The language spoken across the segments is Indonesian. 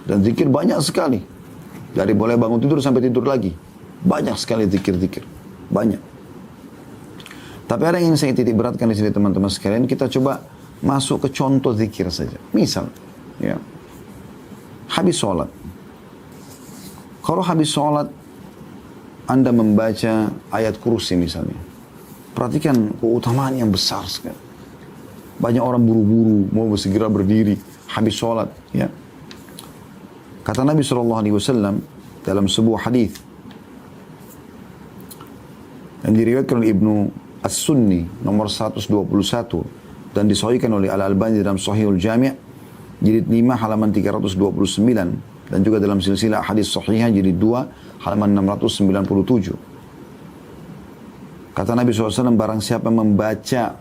Dan zikir banyak sekali. Dari boleh bangun tidur sampai tidur lagi. Banyak sekali zikir-zikir. Banyak. Tapi ada yang ingin saya titik beratkan di sini teman-teman sekalian. Kita coba masuk ke contoh zikir saja. Misal, ya, habis sholat. Kalau habis sholat, Anda membaca ayat kursi misalnya. Perhatikan keutamaan yang besar sekali. Banyak orang buru-buru, mau segera berdiri, habis sholat. Ya. Kata Nabi SAW dalam sebuah hadis yang diriwayatkan oleh Ibnu As-Sunni nomor 121 dan disahihkan oleh Al-Albani dalam Sahihul Jami' jilid 5 halaman 329 dan juga dalam silsilah hadis sahihah jilid 2 halaman 697. Kata Nabi SAW, barang siapa membaca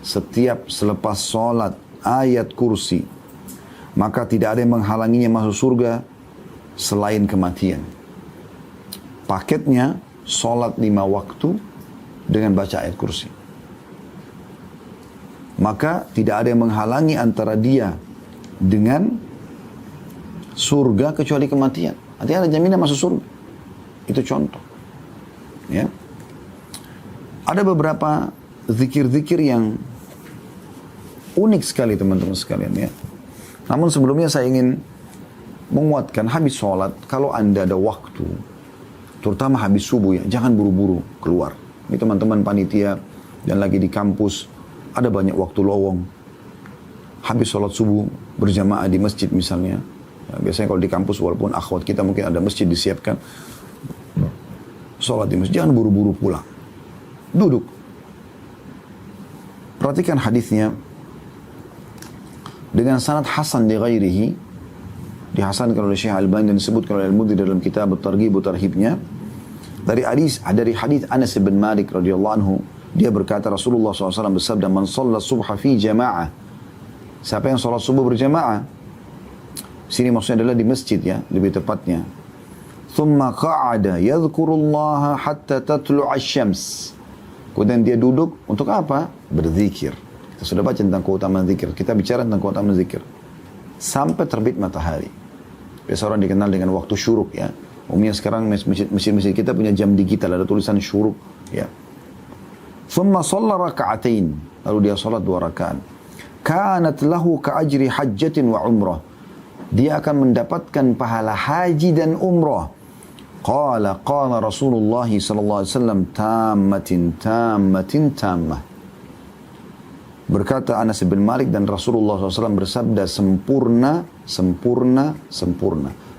setiap selepas sholat ayat kursi, maka tidak ada yang menghalanginya masuk surga selain kematian. Paketnya sholat 5 waktu dengan baca ayat kursi. Maka tidak ada yang menghalangi antara dia dengan surga kecuali kematian. Artinya ada jaminan masuk surga. Itu contoh. Ya. Ada beberapa zikir-zikir yang unik sekali teman-teman sekalian ya. Namun sebelumnya saya ingin menguatkan habis sholat, kalau Anda ada waktu, terutama habis subuh ya, jangan buru-buru keluar. Ini teman-teman panitia dan lagi di kampus, ada banyak waktu lowong. Habis sholat subuh berjamaah di masjid misalnya. Ya, biasanya kalau di kampus walaupun akhwat kita mungkin ada masjid disiapkan. Sholat di masjid, jangan buru-buru pulang. Duduk. Perhatikan hadisnya. Dengan sanad hasan di ghairihi, dihasankan oleh Syekh Al-Albani dan disebutkan oleh Al-Mudhi dalam kitab At-Targhib wa Tarhibnya, dari hadis Anas bin Malik radhiyallahu anhu, dia berkata Rasulullah SAW bersabda, man shalla subha fi jama'ah, siapa yang sholat subuh berjamaah, sini maksudnya adalah di masjid ya, lebih tepatnya, thumma qa'ada yadhkurullaha hatta tatlu'a asy-syams, kemudian dia duduk untuk apa? Berzikir. Kita sudah baca tentang keutamaan zikir. Kita bicara tentang keutamaan zikir sampai terbit matahari. Biasa orang dikenal dengan waktu syuruk ya. Umumnya sekarang masjid-masjid kita punya jam digital, ada tulisan syuruk ya. Thumma shalla raka'atain, lalu dia salat 2 rakaat. Kanat lahu ka'ajri hajjatin wa umrah. Dia akan mendapatkan pahala haji dan umrah. Qala Rasulullah sallallahu alaihi wasallam tammah. Berkata Anas bin Malik dan Rasulullah SAW bersabda sempurna.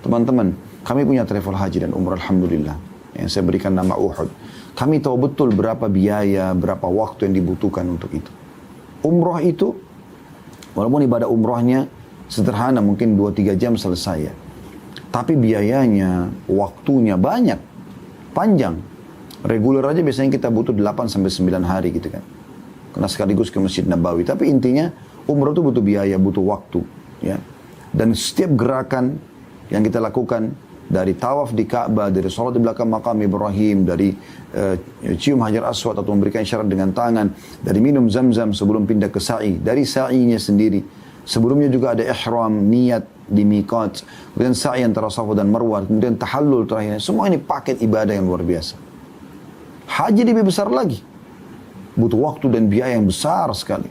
Teman-teman, kami punya travel haji dan umrah alhamdulillah. Yang saya berikan nama Uhud. Kami tahu betul berapa biaya, berapa waktu yang dibutuhkan untuk itu. Umrah itu, walaupun ibadah umrahnya sederhana, mungkin 2-3 jam selesai ya. Tapi biayanya, waktunya banyak, panjang. Reguler aja biasanya kita butuh 8-9 hari gitu kan. Karena sekaligus ke Masjid Nabawi. Tapi intinya umrah itu butuh biaya, butuh waktu. Ya. Dan setiap gerakan yang kita lakukan, dari tawaf di Ka'bah, dari sholat di belakang makam Ibrahim, dari cium Hajar Aswad atau memberikan isyarat dengan tangan, dari minum zam-zam sebelum pindah ke sa'i, dari sa'inya sendiri. Sebelumnya juga ada ihram, niat di miqat, kemudian sa'i antara Safa dan Marwah, kemudian tahallul terakhir. Semua ini paket ibadah yang luar biasa. Haji lebih besar lagi. Butuh waktu dan biaya yang besar sekali.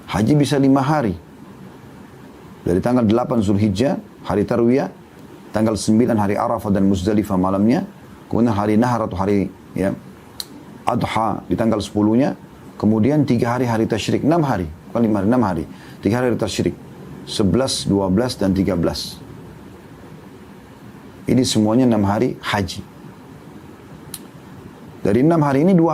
Haji bisa 5 hari. Dari tanggal 8 Zulhijjah, hari Tarwiyah, tanggal 9 hari Arafah dan Muzdalifah malamnya, kemudian hari Nahar atau hari ya, Adha di tanggal 10-nya, kemudian 3 hari tasyrik, 6 hari, bukan 5 hari, 6 hari, 3 hari tasyrik, 11, 12, dan 13. Ini semuanya 6 hari haji. Dari 6 hari ini 2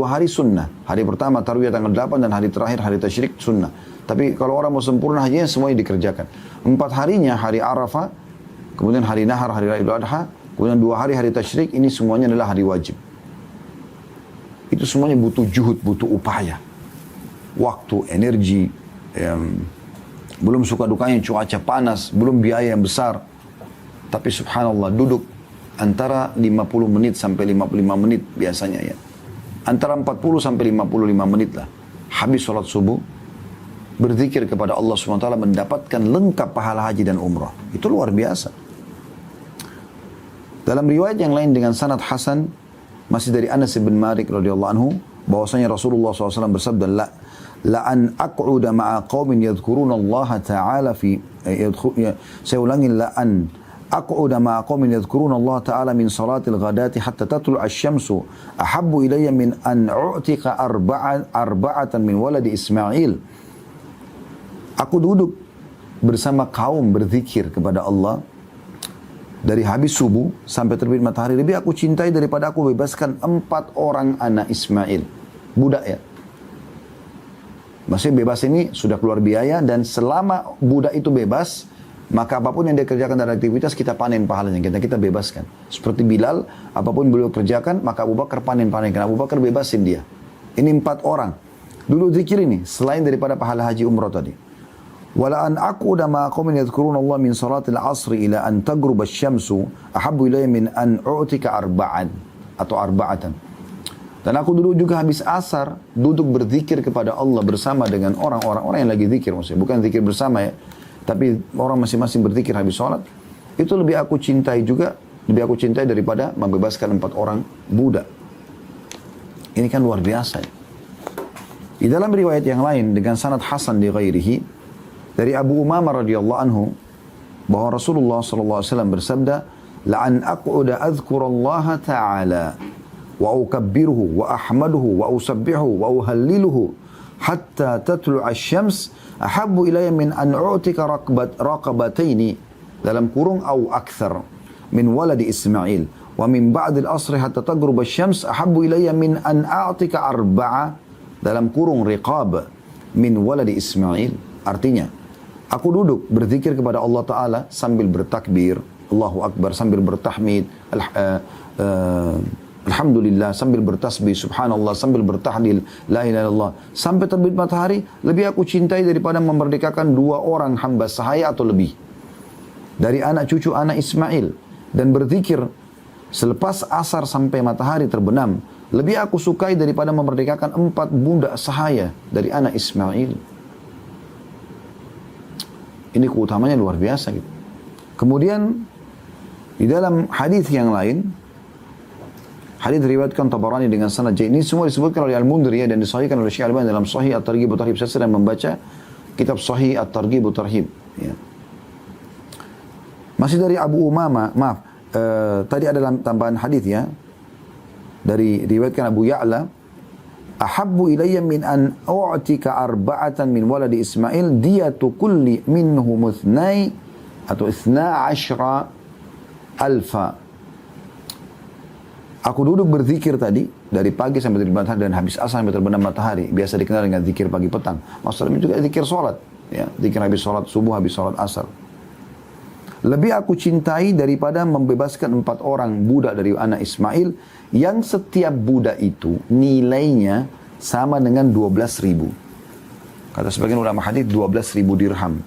hari sunnah. Hari pertama Tarwiyah tanggal 8 dan hari terakhir hari tasyrik sunnah. Tapi kalau orang mau sempurna hajinya semuanya dikerjakan. 4 harinya hari Arafah, kemudian hari Nahar, hari Idul Adha, kemudian 2 hari tasyrik, ini semuanya adalah hari wajib. Itu semuanya butuh juhud, butuh upaya. Waktu, energi, belum suka dukanya cuaca panas, belum biaya yang besar. Tapi subhanallah duduk antara 50 menit sampai 55 menit biasanya ya. Antara 40 sampai 55 menit lah. Habis sholat subuh, berzikir kepada Allah SWT mendapatkan lengkap pahala haji dan umrah. Itu luar biasa. Dalam riwayat yang lain dengan sanad hasan, masih dari Anas bin Malik radhiyallahu anhu, bahwasanya Rasulullah SAW bersabda, la an aq'uda ma'a qaumin yadhkuruna Allah ta'ala fi saya ulangi, la an aq'uda ma'a qaumin yadhkuruna Allah ta'ala min salatil ghadati hatta tatlu'a asy-syamsu ahabbu ilayya min an u'tika arba'atan min waladi Ismail. Aku duduk bersama kaum berzikir kepada Allah dari habis subuh sampai terbit matahari, lebih aku cintai daripada aku bebaskan 4 orang anak Ismail, budak ya. Maksudnya bebas ini sudah keluar biaya, dan selama budak itu bebas, maka apapun yang dia kerjakan dari aktivitas, kita panen pahalanya, kita bebaskan. Seperti Bilal, apapun beliau kerjakan, maka Abu Bakar panen, karena Abu Bakar bebasin dia. Ini 4 orang. Dulu zikir ini, selain daripada pahala haji umrah tadi. Wala an aquda ma qaumin yadhkuruna Allah min salatil asri ila an tagruba asy-syamsu ahabbu ilayya min an u'tika arba'an atau arba'atan. Dan aku dulu juga habis asar duduk berzikir kepada Allah bersama dengan orang yang lagi zikir, maksudnya bukan zikir bersama ya, tapi orang masing-masing berzikir habis sholat. Itu lebih aku cintai daripada membebaskan 4 orang budak. Ini kan luar biasa ya. Di dalam riwayat yang lain dengan sanad hasan di ghairihi dari Abu Umamah radhiyallahu anhu, bahwa Rasulullah sallallahu alaihi wasallam bersabda, la an aq'uda adhkurallaha ta'ala wa ukabbiruhu wa ahmaduhu wa usabbihu wa uhalliluhu hatta tatlu'a asy-syams ahabbu ilayya min an u'tika raqabataini dalam kurung au akthar min waladi Ismail wa min ba'd al-asr hatta taghrub asy-syams ahabbu ilayya min an a'tika arba'a dalam kurung riqab min waladi Ismail. Artinya, aku duduk berzikir kepada Allah Ta'ala sambil bertakbir Allahu Akbar, sambil bertahmid Alhamdulillah, sambil bertasbih Subhanallah, sambil bertahlil La ilaha illallah, sampai terbit matahari. Lebih aku cintai daripada memerdekakan 2 orang hamba sahaya atau lebih dari anak cucu anak Ismail. Dan berzikir selepas asar sampai matahari terbenam, lebih aku sukai daripada memerdekakan 4 budak sahaya dari anak Ismail. Ini keutamanya luar biasa gitu. Kemudian di dalam hadis yang lain, hadis diriwayatkan Tabarani dengan sanad jayyid. Ini semua disebutkan oleh Al-Mundhiri dan disahihkan oleh Syekh Al-Albani dalam Sahih At-Targhib wa Tarhib. Saya sedang membaca kitab Sahih At-Targhib wa Tarhib ya. Masih dari Abu Umamah, tadi ada tambahan hadis ya, dari riwayatkan Abu Ya'la, ahabbu ilayya min an u'tika arba'atan min waladi Ismail diyatu kulli minhum ithnai atau 12 alfa. Aku duduk berzikir tadi dari pagi sampai terbit matahari dan habis asar sampai terbenam matahari. Biasa dikenal dengan zikir pagi petang. Maksudnya juga zikir sholat ya, zikir habis sholat subuh, habis sholat asar. Lebih aku cintai daripada membebaskan 4 orang budak dari anak Ismail, yang setiap budak itu nilainya sama dengan 12.000. Kata sebagian ulama hadis 12.000 dirham,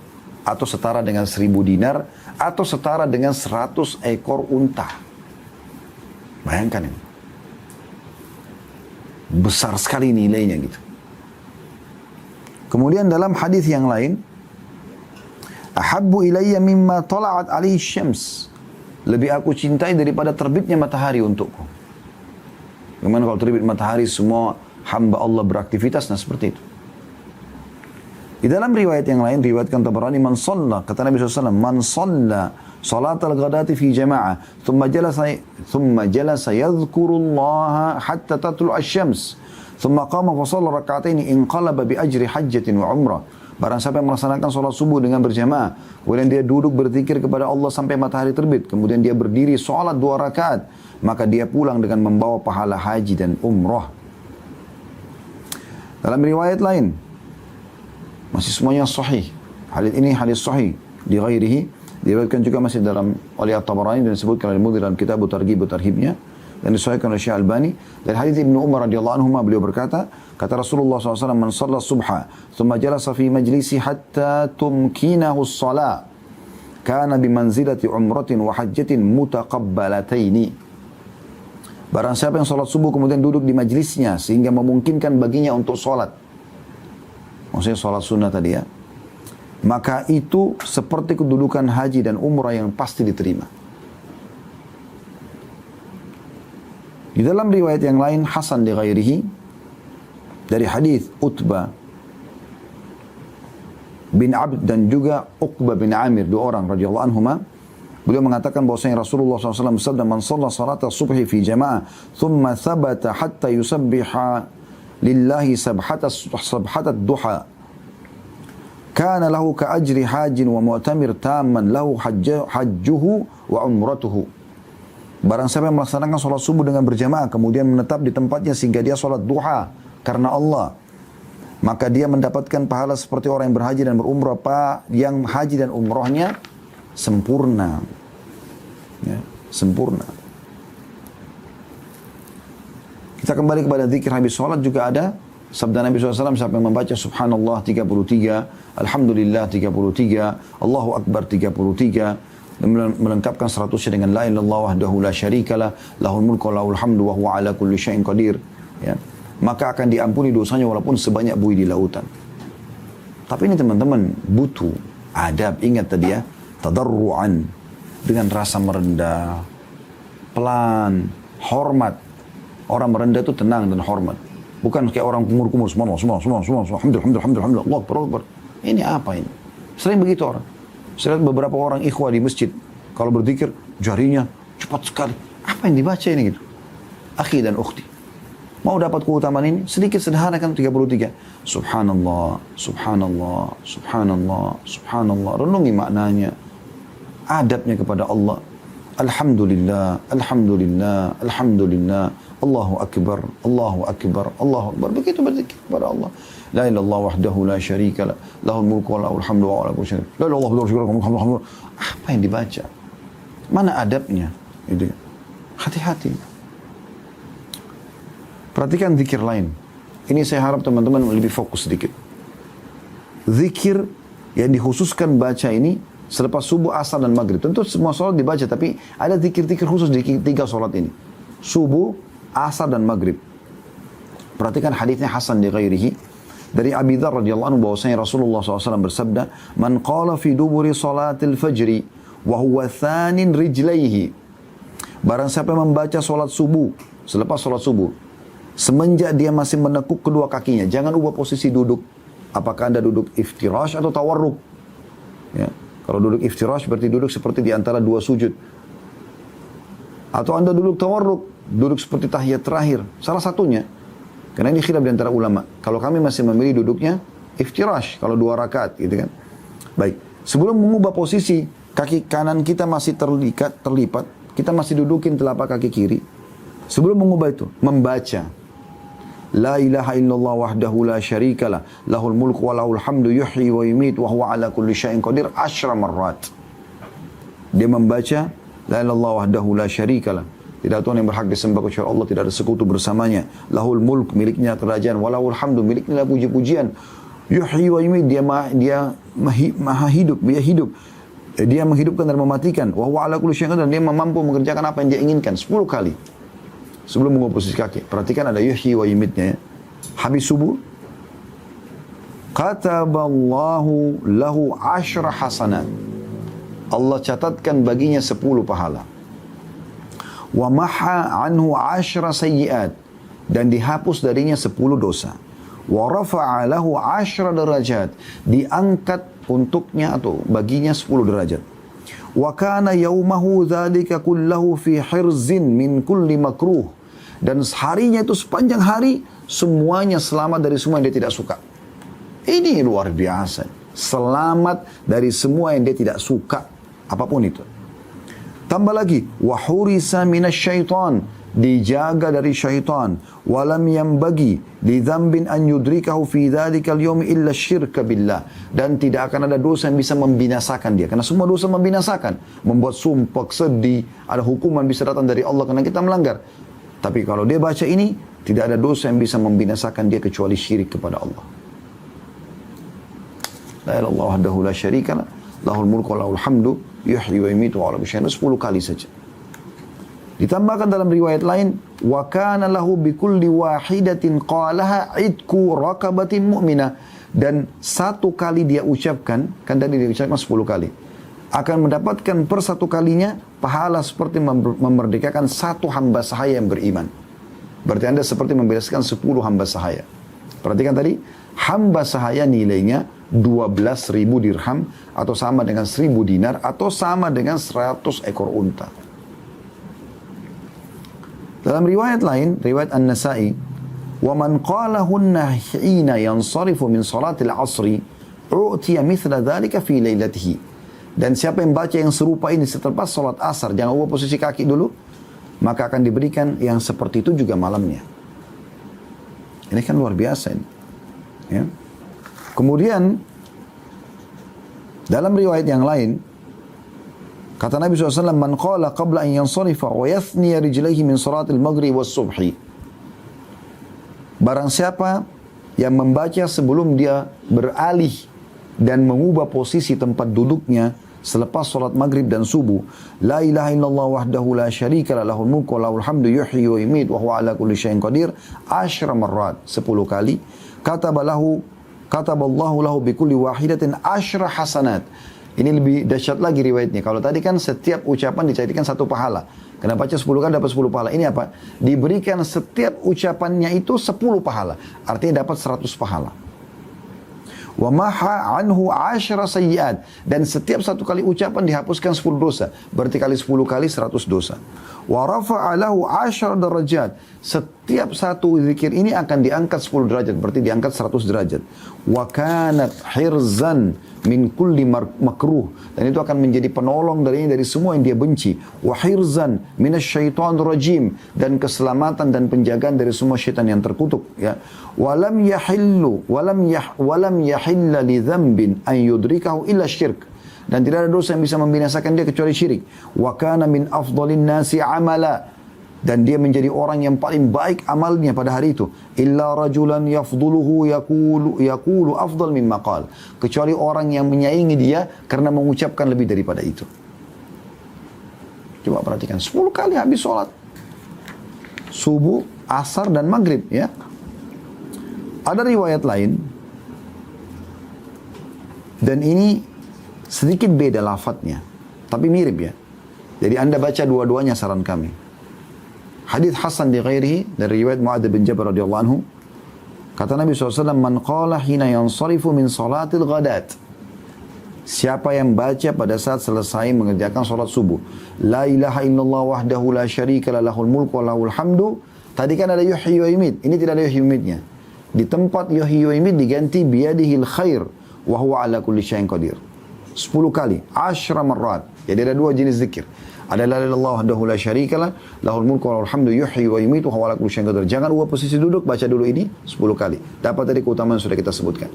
atau setara dengan 1.000 dinar, atau setara dengan 100 ekor unta. Bayangkan ini. Besar sekali nilainya gitu. Kemudian dalam hadis yang lain, ahabbu ilayya mimma tala'at alaihi syams. Lebih aku cintai daripada terbitnya matahari untukku. Bagaimana kalau terbit matahari semua hamba Allah beraktivitas? Nah seperti itu. Di dalam riwayat yang lain, riwayatkan Tabarani, man shalla, kata Nabi SAW, man shalla salat al-ghadati fi jama'ah thumma jalasa yadhkurullaha hatta tatlu' asy-syams thumma qama fa shalla rak'ataini inqalaba bi ajri hajjatin wa umrah. Barang siapa yang melaksanakan sholat subuh dengan berjamaah, kemudian dia duduk berzikir kepada Allah sampai matahari terbit, kemudian dia berdiri sholat 2 rakaat, maka dia pulang dengan membawa pahala haji dan umrah. Dalam riwayat lain, masih semuanya sahih. Hadis ini hadis sahih di ghairihi, diriwayatkan juga masih dalam oleh At-Tabarani dan disebutkan oleh Mundhir dalam kitab Targhib wa Tarhibnya, dan disahihkan oleh Syekh Al-Albani. Dari hadis Ibnu Umar radhiyallahu anhu, beliau berkata, kata Rasulullah SAW, man shalla subha thumma jalasa fi majlisi hatta tumkinahu as-salah kana bimanzilati umratin wa hajjatin mutaqabbalataini. Barang siapa yang sholat subuh kemudian duduk di majlisnya sehingga memungkinkan baginya untuk sholat, maksudnya sholat sunnah tadi ya, maka itu seperti kedudukan haji dan umrah yang pasti diterima. Di dalam riwayat yang lain, Hasan li ghairihi, dari hadis Utbah bin Abd dan juga Uqbah bin Amir, dua orang radhiyallahu anhuma, beliau mengatakan bahwasanya Rasulullah SAW bersabda, "Man shalla salat as-subhi fi jama'ah, thumma thabata hatta yusabbiha lillahi sabhatat duha, kana lahu ka ajri hajin wa mu'tamir tamman lahu hajjuhu wa umratuhu." Barang siapa yang melaksanakan sholat subuh dengan berjamaah, kemudian menetap di tempatnya sehingga dia sholat duha karena Allah, maka dia mendapatkan pahala seperti orang yang berhaji dan berumrah, yang haji dan umrahnya sempurna. Ya, sempurna. Kita kembali kepada zikir habis sholat juga ada. Sabda Nabi SAW, siapa yang membaca Subhanallah 33, Alhamdulillah 33, Allahu Akbar 33, melengkapkan 100-nya dengan la ilaha illallah wahdahu la syarikalah, lahul mulku wa lahul hamdu wa huwa ala kulli syai'in qadir, ya, maka akan diampuni dosanya walaupun sebanyak buih di lautan. Tapi ini teman-teman butuh adab, ingat tadi ya, tadarruan, dengan rasa merendah, pelan, hormat. Orang merendah itu tenang dan hormat, bukan kayak orang kumur-kumur, semua, alhamdulillah, Allah Akbar. Ini apa ini? Sering begitu orang. Saya lihat beberapa orang ikhwah di masjid, kalau berzikir jarinya cepat sekali. Apa yang dibaca ini gitu? Akhi dan ukhti, mau dapat keutamaan ini, sedikit sederhanakan 33. Subhanallah, subhanallah, subhanallah, subhanallah. Renungi maknanya, adabnya kepada Allah. Alhamdulillah, alhamdulillah, alhamdulillah. Allahu Akbar, Allahu Akbar, Allahu Akbar. Begitu berzikir kepada Allah. La ilaha illallah wahdahu la syarikalah, lahul mulku wa lahul hamdu wa ala kulli syai'in. La ilaha illallah. Apa yang dibaca? Mana adabnya? Itu. Hati-hati. Perhatikan zikir lain. Ini saya harap teman-teman lebih fokus sedikit. Zikir yang dikhususkan baca ini selepas subuh, asar dan maghrib. Tentu semua sholat dibaca, tapi ada zikir-zikir khusus di 3 sholat ini. Subuh, asar dan maghrib. Perhatikan hadisnya Hasan li ghairihi. Dari Abi Dzar radhiyallahu anhu bahwasanya Rasulullah SAW bersabda, "Man qala fi duburi salatil fajri wa huwa thanin rijlaihi." Barang siapa yang membaca salat subuh, selepas salat subuh, semenjak dia masih menekuk kedua kakinya, jangan ubah posisi duduk. Apakah Anda duduk iftirash atau tawarruk? Ya. Kalau duduk iftirash berarti duduk seperti di antara 2 sujud. Atau Anda duduk tawarruk, duduk seperti tahiyat terakhir. Salah satunya. Karena ini khilaf di antara ulama. Kalau kami masih memilih duduknya iftirash, kalau 2 rakaat gitu kan. Baik, sebelum mengubah posisi, kaki kanan kita masih terlipat, kita masih dudukin telapak kaki kiri. Sebelum mengubah itu, membaca La ilaha illallah wahdahu la syarikalah, lahul mulku wa lahul hamdu yuhyi wa yumiit wa huwa ala kulli syai'in qadir 10 marrat. Dia membaca La ilaha illallah wahdahu la syarikalah, tidak ada Tuhan yang berhak disembah kecuali Allah, tidak ada sekutu bersamanya. Lahul mulk, miliknya kerajaan. Walahul hamdu, miliknya puji-pujian. Yuhyi wa yumiit, dia maha hidup, dia hidup. Dia menghidupkan dan mematikan. Wa huwa ala kulli syai'in qadir, dan dia mampu mengerjakan apa yang dia inginkan 10 kali. Sebelum mengubah posisi kaki. Perhatikan ada yuhyi wa yumiitnya ya. Habis subuh, kataballahu lahu 10 hasanat. Allah catatkan baginya 10 pahala. Wa maha anhu 10 sayyiat, dan dihapus darinya 10 dosa. Wa rafa'a lahu 10 derajat, diangkat untuknya atau baginya 10 derajat. Wa kana yaumahu dzalika kullahu fi hirzin min kulli makruh, dan harinya itu sepanjang hari semuanya selamat dari semua yang dia tidak suka. Ini luar biasa. Selamat dari semua yang dia tidak suka, apapun itu. Tambah lagi, wahurisa minasyaitan, dijaga dari syaitan. Walam yambagi lidzambin an yudrikahu fi dzalika al-yawm illa syirka billah, dan tidak akan ada dosa yang bisa membinasakan dia, karena semua dosa membinasakan, membuat sumpah, sedih, ada hukuman bisa datang dari Allah karena kita melanggar. Tapi kalau dia baca ini, tidak ada dosa yang bisa membinasakan dia kecuali syirik kepada Allah. La ilaha illallah wahdahu la syarikalah, lahul mulku wa lahul hamdu yuhyi wa yumiitu wa ala kulli syai'in, 10 kali saja. Ditambahkan dalam riwayat lain, wa kana lahu bi kulli wahidatin qalaha idku raqabatin mu'minah, Dan satu kali dia ucapkan, kan tadi dia ucapkan 10 kali. Akan mendapatkan per satu kalinya pahala seperti memerdekakan satu hamba sahaya yang beriman. Berarti Anda seperti membebaskan 10 hamba sahaya. Perhatikan tadi, hamba sahaya nilainya 12.000 dirham atau sama dengan 1.000 dinar atau sama dengan 100 ekor unta. Dalam riwayat lain, riwayat An-Nasa'i, wa man qalahunna hina yansarifu min salatil asri u'tiya mithla dhalika fi lailatihi. Dan siapa yang baca yang serupa ini setelah salat asar, jangan ubah posisi kaki dulu, maka akan diberikan yang seperti itu juga malamnya. Ini kan luar biasa ini. Ya. Kemudian dalam riwayat yang lain kata Nabi SAW, man qala qabla an yansarifa wa yathniya rijlaihi min salatil maghrib was subhi. Barang siapa yang membaca sebelum dia beralih dan mengubah posisi tempat duduknya selepas salat maghrib dan subuh, la ilaha illallah wahdahu la syarika la lahul mulku wa lahul hamdu yuhyi wa yumiit wa huwa ala kulli syai'in qadir 10 marrat, 10 kali. Kataballahu lahu bi kulli wahidatin 10 hasanat. Ini lebih dahsyat lagi riwayatnya. Kalau tadi kan setiap ucapan dicatatkan 1 pahala. Kena baca 10 kali dapat 10 pahala. Ini apa? Diberikan setiap ucapannya itu 10 pahala. Artinya dapat 100 pahala. Wa maha anhu 10 sayyiat, dan setiap 1 kali ucapan dihapuskan 10 dosa. Berarti kali 10 kali 100 dosa. Wa rafa'a lahu 10 darajat. Setiap satu zikir ini akan diangkat 10 derajat, berarti diangkat 100 derajat. Wa kanat hirzan min kulli makruh, dan itu akan menjadi penolong dari semua yang dia benci. Wa hirzan minasyaitonir rajim, dan keselamatan dan penjagaan dari semua syaitan yang terkutuk, ya. Walam yahilla li dzambin an yudrikahu illa syirk, dan tidak ada dosa yang bisa membinasakan dia kecuali syirik. Wa kana min afdhalin nasi amala, dan dia menjadi orang yang paling baik amalnya pada hari itu. Illa rajulan yafduluhu yaqulu afdal mimma qal, kecuali orang yang menyaingi dia karena mengucapkan lebih daripada itu. Coba perhatikan, 10 kali habis sholat subuh, asar dan maghrib, ya. Ada riwayat lain, dan ini sedikit beda lafadznya, tapi mirip, ya. Jadi Anda baca dua-duanya, saran kami. Hadits Hasan di ghairihi dari riwayat Mu'adz bin Jabal radhiyallahu anhu, kata Nabi SAW, man qala hina yansarifu min salatil ghadat, siapa yang baca pada saat selesai mengerjakan salat subuh, la ilaha illallah wahdahu la syarika la lahul mulku wa lahul hamdu. Tadi kan ada yuhyi wa yumiit, ini tidak ada yuhyi wa yumiitnya. Di tempat yuhyi wa yumiit diganti biyadihil khair wa huwa ala kulli syai'in qadir. 10 kali, 10 marrat. Jadi ada 2 jenis zikir. Ada la ilaha illallah wahdahu la syarika la lahul mulku wa lahul hamdu yuhyi wa yumiit wa huwa ala kulli syai'in qadir. Jangan ubah posisi duduk, baca dulu ini 10 kali. Dapat dari keutamaan sudah kita sebutkan.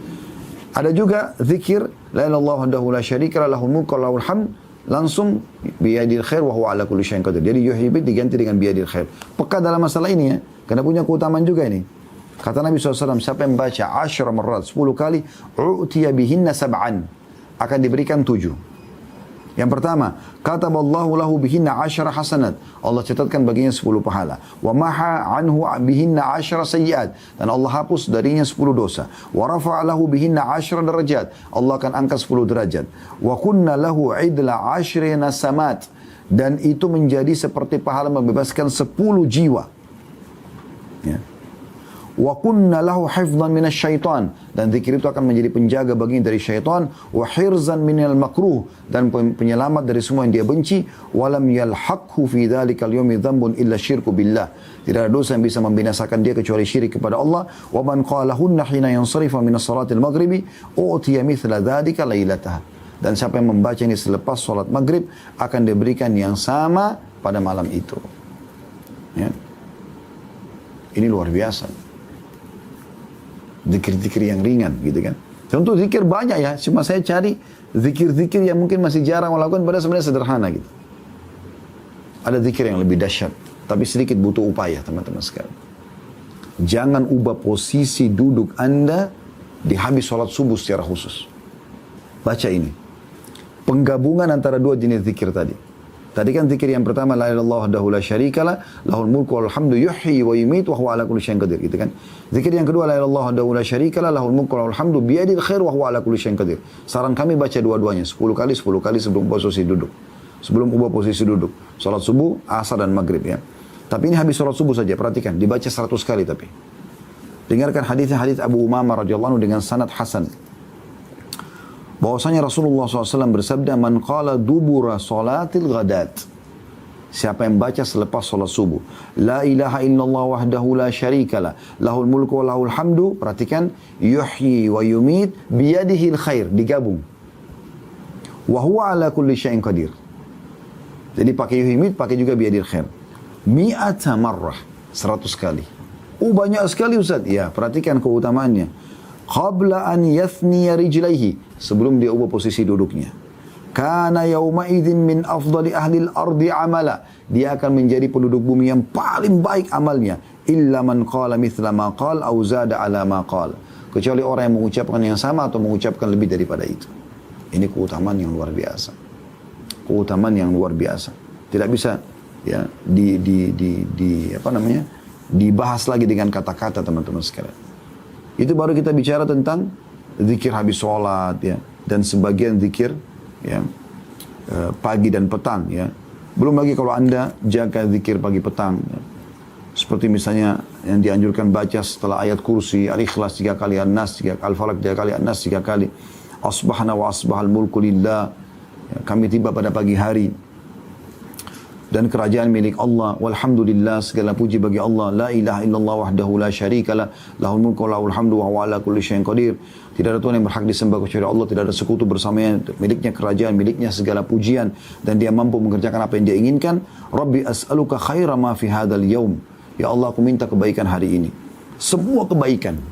Ada juga zikir la ilaha illallah wahdahu la syarika la lahul mulku wa lahul hamd, langsung biyadil khair wa huwa ala kulli syai'in qadir. Jadi yuhyi diganti dengan biyadil khair. Peka dalam masalah ini, ya, karena punya keutamaan juga ini. Kata Nabi SAW, siapa yang baca 10 marrat, 10 kali, u'tiya bihinna sab'an, akan diberikan 7. Yang pertama, kataballahu lahu bihinna 10 hasanat, Allah catatkan baginya 10 pahala. Wa maha anhu bihinna 10 sayyiat, dan Allah hapus darinya 10 dosa. Wa rafa'a lahu bihinna 10 darajat, Allah akan angkat 10 derajat. Wa kunna lahu idla 10 nasamat, dan itu menjadi seperti pahala membebaskan 10 jiwa. Ya. Wa kunna lahu hifdhan minasyaitan, dan zikir itu akan menjadi penjaga baginya dari syaitan. Wa hirzan minal makruh, dan penyelamat dari semua yang dia benci. Walam yalhaqhu fi dhalikal yawmi dhanbun illa syirku billah, tidak ada dosa yang bisa membinasakan dia kecuali syirik kepada Allah. Wa man qalahunna hina yansarifa minas salatil maghribi u'tiya mithla dhalika lailataha, dan siapa yang membaca ini selepas salat maghrib akan diberikan yang sama pada malam itu, ya. Ini luar biasa. Zikir-zikir yang ringan, gitu kan. Contoh zikir banyak, ya. Cuma saya cari zikir-zikir yang mungkin masih jarang melakukan, padahal sebenarnya sederhana, gitu. Ada zikir yang lebih dahsyat, tapi sedikit butuh upaya, teman-teman sekalian. Jangan ubah posisi duduk Anda di habis sholat subuh secara khusus. Baca ini. Penggabungan antara 2 jenis zikir tadi. Tadi kan zikir yang pertama, la ilaha illallah wahdahu la syarikalah, lahul mulku wal hamdu yuhyi wa yumiit wa huwa ala kulli syai'in qadir, gitu kan. Zikir yang kedua, la ilaha illallah wahdahu la syarikalah, lahul mulku wal hamdu biyadil khair wa huwa ala kulli syai'in qadir. Saran kami baca dua-duanya 10 kali sebelum posisi duduk. Sebelum ubah posisi duduk. Salat subuh, asar dan maghrib ya. Tapi ini habis salat subuh saja, perhatikan, dibaca 100 kali tapi. Dengarkan hadis Abu Umamah radhiyallahu anhu dengan sanad hasan. Bahwasanya Rasulullah SAW bersabda, man qala dubura salatil ghadat. Siapa yang baca selepas salat subuh, la ilaha illallah wahdahu la syarikalah, lahul mulku wa lahul hamdu, perhatikan, yuhyi wa yumit biyadihil khair, digabung. Wa huwa ala kulli syai'in qadir. Jadi pakai yuhyi yumit, pakai juga biyadihil khair. Mi'ata marrah, 100 kali. Banyak sekali Ustaz. Ya, perhatikan keutamaannya. Qabla an yathniya rijlaihi, sebelum dia ubah posisi duduknya. Kana yawma idzin min afdali ahli al-ardi amala, dia akan menjadi penduduk bumi yang paling baik amalnya. Illa man qala mithla ma qala aw zada ala ma qala, kecuali orang yang mengucapkan yang sama atau mengucapkan lebih daripada itu. Ini keutamaan yang luar biasa. Keutamaan yang luar biasa. Tidak bisa ya dibahas lagi dengan kata-kata, teman-teman sekalian. Itu baru kita bicara tentang zikir habis sholat ya, dan sebagian zikir ya, pagi dan petang ya. Belum lagi kalau Anda jaga zikir pagi petang ya. Seperti misalnya yang dianjurkan baca setelah ayat kursi, Al-Ikhlas 3 kali, An-Nas 3 kali, Al-Falaq 3 kali, An-Nas 3 kali. Asbahna wa asbahal mulku lillah. Ya, kami tiba pada pagi hari dan kerajaan milik Allah, walhamdulillah, segala puji bagi Allah, la ilaha illallah wahdahu la syarikalah, lahul mulku wa lahul hamdu wa huwa ala kulli syai'in qadir. Tidak ada Tuhan yang berhak disembah kecuali Allah, tidak ada sekutu bersamanya, miliknya kerajaan, miliknya segala pujian, dan dia mampu mengerjakan apa yang dia inginkan. Rabbi as'aluka khaira ma fi hadzal yaum, ya Allah, aku minta kebaikan hari ini. Semua kebaikan,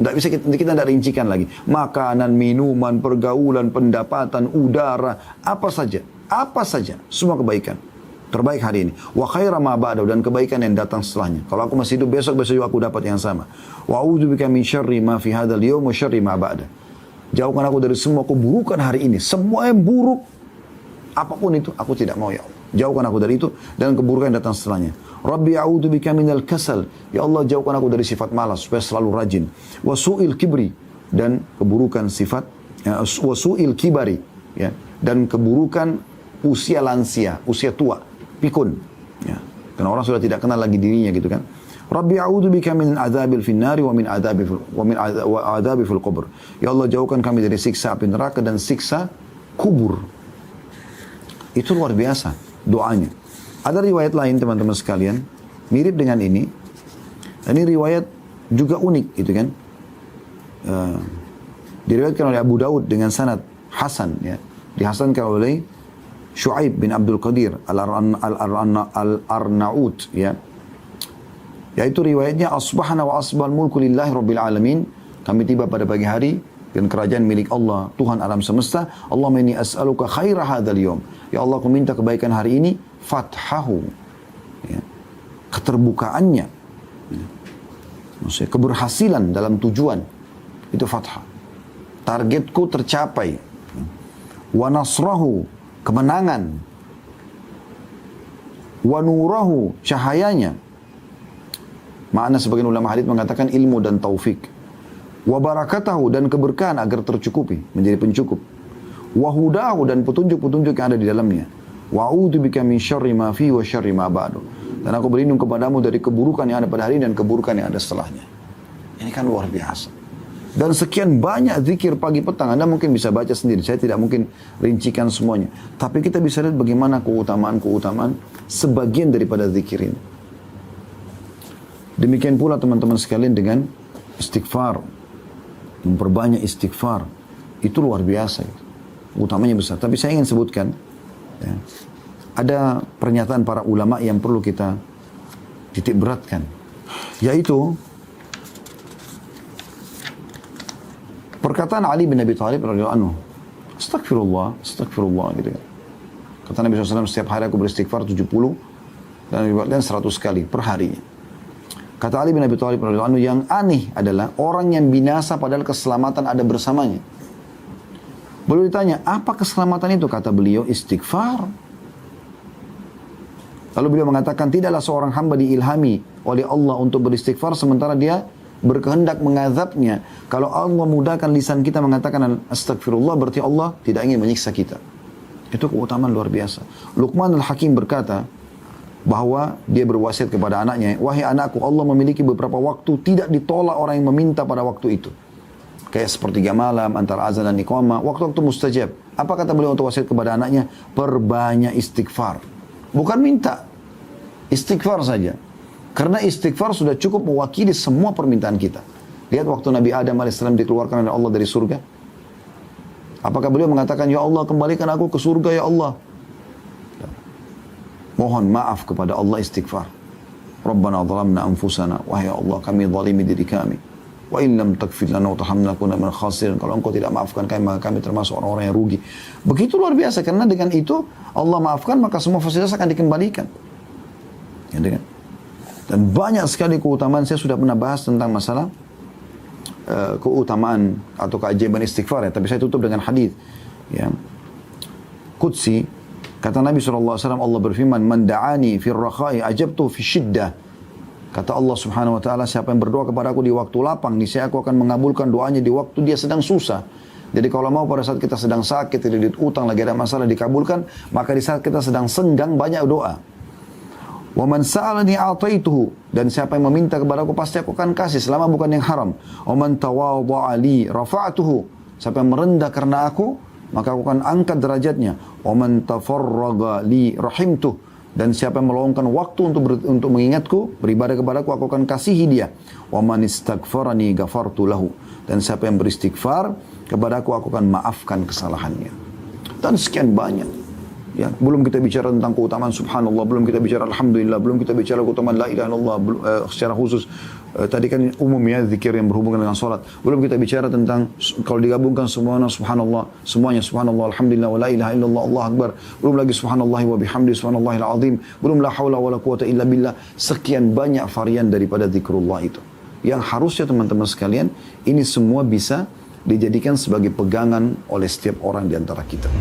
tidak bisa kita tidak rincikan lagi. Makanan, minuman, pergaulan, pendapatan, udara, apa saja, semua kebaikan terbaik hari ini. Wa khaira ma ba'da, dan kebaikan yang datang setelahnya. Kalau aku masih hidup besok juga aku dapat yang sama. Wa a'udzubika min syarri ma fi hadzal yaum wa syarri ma ba'da. Jauhkan aku dari semua keburukan hari ini. Semua yang buruk, apapun itu, aku tidak mau ya Allah. Jauhkan aku dari itu dan keburukan yang datang setelahnya. Rabbi a'udzubika minal kasal. Ya Allah, jauhkan aku dari sifat malas supaya selalu rajin. Wa su'il kibri, dan keburukan sifat wa su'il kibari ya, dan keburukan usia lansia, usia tua, pikun. Ya. Karena orang sudah tidak kenal lagi dirinya gitu kan. Rabbi a'udzubika min adzabil finnari wa min adzabi fil qubur. Ya Allah, jauhkan kami dari siksa api neraka dan siksa kubur. Itu luar biasa doanya. Ada riwayat lain teman-teman sekalian, mirip dengan ini. Ini riwayat juga unik gitu kan. Diriwayatkan oleh Abu Daud dengan sanad hasan ya. Dihasankan oleh Syu'aib bin Abdul Qadir Al-Arnaut ya. Yaitu riwayatnya, asbahna wa asbahal mulku lillahi rabbil alamin. Kami tiba pada pagi hari dan kerajaan milik Allah, Tuhan alam semesta. Allahumma inni as'aluka khaira hadzal yawm. Ya Allah, aku minta kebaikan hari ini, fathahu ya, keterbukaannya ya. Maksudnya keberhasilan dalam tujuan, itu fathah. Targetku tercapai. Wa nasrahu, kemenangan. Wa nurahu, cahayanya. Makna sebagian ulama hadis mengatakan ilmu dan taufik. Wa barakatahu, dan keberkahan agar tercukupi, menjadi pencukup. Wa hudahu, dan petunjuk-petunjuk yang ada di dalamnya. Wa a'udzubika min syarri ma fi wa syarri ma ba'du. Dan aku berlindung kepadamu dari keburukan yang ada pada hari dan keburukan yang ada setelahnya. Ini kan luar biasa. Dan sekian banyak zikir pagi petang. Anda mungkin bisa baca sendiri. Saya tidak mungkin rincikan semuanya. Tapi kita bisa lihat bagaimana keutamaan-keutamaan sebagian daripada zikir ini. Demikian pula teman-teman sekalian dengan istighfar. Memperbanyak istighfar. Itu luar biasa. Utamanya besar. Tapi saya ingin sebutkan. Ya, ada pernyataan para ulama yang perlu kita titik beratkan. Yaitu perkataan Ali bin Abi Thalib radhiyallahu anhu, astagfirullah, astagfirullah gitu kan. Kata Nabi SAW, setiap hari aku beristighfar 70 dan 100 kali per harinya. Kata Ali bin Abi Thalib radhiyallahu anhu, yang aneh adalah orang yang binasa padahal keselamatan ada bersamanya. Beliau ditanya, apa keselamatan itu? Kata beliau, istighfar. Lalu beliau mengatakan, tidaklah seorang hamba diilhami oleh Allah untuk beristighfar sementara dia berkehendak mengazabnya. Kalau Allah mudahkan lisan kita mengatakan astagfirullah, berarti Allah tidak ingin menyiksa kita. Itu keutamaan luar biasa. Luqman al-Hakim berkata bahwa dia berwasiat kepada anaknya, wahai anakku, Allah memiliki beberapa waktu tidak ditolak orang yang meminta pada waktu itu. Kayak sepertiga malam, antara azan dan iqamah, waktu-waktu mustajab. Apa kata beliau untuk wasiat kepada anaknya? Perbanyak istighfar. Bukan minta, istighfar saja. Karena istighfar sudah cukup mewakili semua permintaan kita. Lihat waktu Nabi Adam AS dikeluarkan oleh Allah dari surga. Apakah beliau mengatakan, ya Allah kembalikan aku ke surga ya Allah? Mohon maaf kepada Allah, istighfar. Rabbana zalamna anfusana. Wahai Allah, kami zalimi diri kami. Wa in lam taghfir lana wa tarhamna kunna minal khasirin. Kalau engkau tidak maafkan kami, maka kami termasuk orang-orang yang rugi. Begitu luar biasa, karena dengan itu Allah maafkan, maka semua fasilitas akan dikembalikan. Ya, dengan. Dan banyak sekali keutamaan. Saya sudah pernah bahas tentang masalah keutamaan atau keajaiban istighfar ya. Tapi saya tutup dengan hadis ya. Qudsi, kata Nabi SAW, Allah berfirman, man da'ani fir rakhai ajabtu fi syiddah. Kata Allah Subhanahu wa taala, siapa yang berdoa kepada aku di waktu lapang, niscaya aku akan mengabulkan doanya di waktu dia sedang susah. Jadi kalau mau pada saat kita sedang sakit, tidak utang, lagi ada masalah dikabulkan, maka di saat kita sedang senggang banyak doa. Wa man sa'alani a'taituhu, dan siapa yang meminta kepada aku pasti aku akan kasih selama bukan yang haram. Wa man tawadha'a li rafa'tuhu, siapa yang merendah karena aku, maka aku akan angkat derajatnya. Wa man tafarraga li rahimtuh, dan siapa yang meluangkan waktu untuk mengingatku, beribadah kepadaku, aku akan kasihi dia. Wa man istaghfarani ghafartu lahu, dan siapa yang beristighfar kepadaku, aku akan maafkan kesalahannya. Dan sekian banyak. Ya, belum kita bicara tentang keutamaan subhanallah, belum kita bicara alhamdulillah, belum kita bicara keutamaan la ilaha illallah secara khusus. Tadi kan umum ya, zikir yang berhubungan dengan salat. Belum kita bicara tentang kalau digabungkan semuanya subhanallah, semuanya subhanallah, alhamdulillah, wa la ilaha illallah, Allah akbar. Belum lagi subhanallah wa bihamdi subhanallahil azim. Belum la haula wa la quwata illa billah. Sekian banyak varian daripada zikrullah itu. Yang harusnya teman-teman sekalian, ini semua bisa dijadikan sebagai pegangan oleh setiap orang di antara kita.